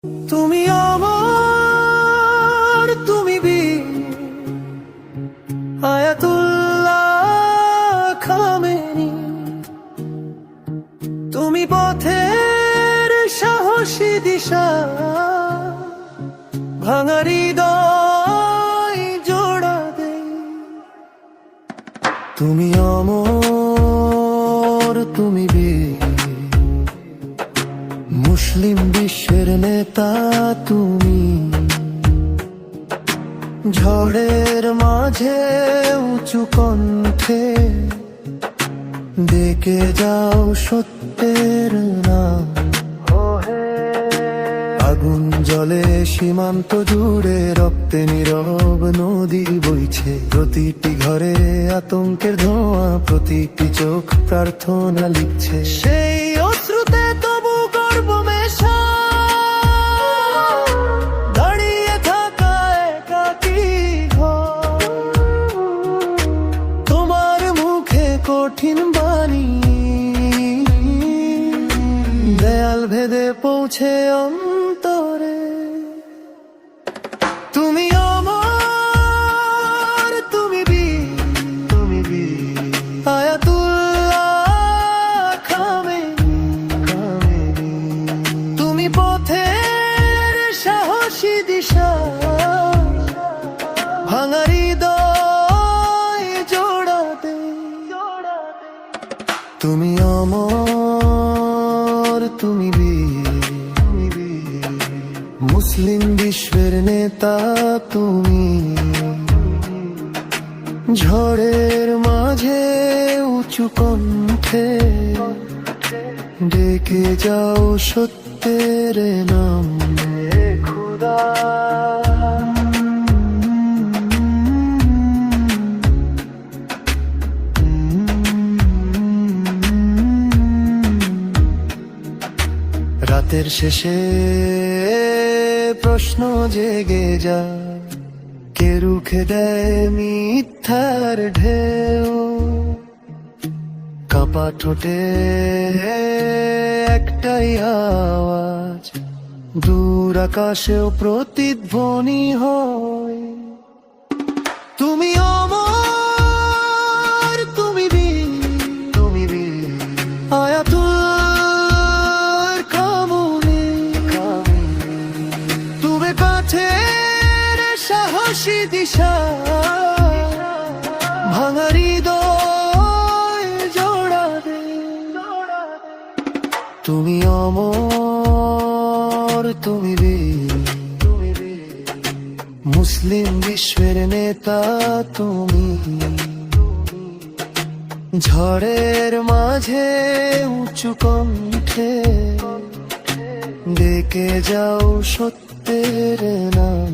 তুমি আমার, তুমি বীর আয়াতুল্লাহ খামেনি, তুমি পথের সাহসী দিশা, ভাঙা হৃদয় জোড়া দে। তুমি অমর, তুমি বীর মুসলিম বিশ্বের নেতা, তুমি ঝড়ের মাঝে উঁচু কণ্ঠে ডেকে যাও সত্যের নাম। আগুন জ্বলে সীমান্ত জুড়ে, রক্তে নীরব নদী বইছে, প্রতিটি ঘরে আতঙ্কের ধোঁয়া, প্রতিটি চোখ প্রার্থনা লিখছে। সেই অশ্রুতে তবু গর্ব মেশা, দাঁড়িয়ে থাকা একাকী ঘর, তোমার মুখে কঠিন বাণী দেয়াল ভেদে পৌঁছে অন্তরে। তুমি আমার, তুমি বীর, তুমি বীর আয়াতুল্লাহ খামেনি, তুমি পথের সাহসী দিশা, ভাঙা হৃদয় জোড়া দে। তুমি অমর, তুমি বীর মুসলিম বিশ্বের নেতা, তুমি ঝড়ের মাঝে উঁচু কণ্ঠে ডেকে যাও সত্যের নাম। খুদা রাতের শেষে প্রশ্ন জেগে যায়, কে রুখে দেয় মিথ্যার ঢেউ, কাঁপা ঠোঁটে একটাই আওয়াজ, দূর আকাশেও প্রতিধ্বনি হয়। তুমি অমর, তুমি বীর, তুমি বীর আয়াতুল্লাহ খামেনি, তুমি পথের সাহসী দিশা, ভাঙা হৃদয় জোড়া দে। তুমি অমর, তুমি বীর মুসলিম বিশ্বের নেতা, তুমি ঝড়ের মাঝে উঁচু কণ্ঠে ডেকে যাও সত্যের নাম।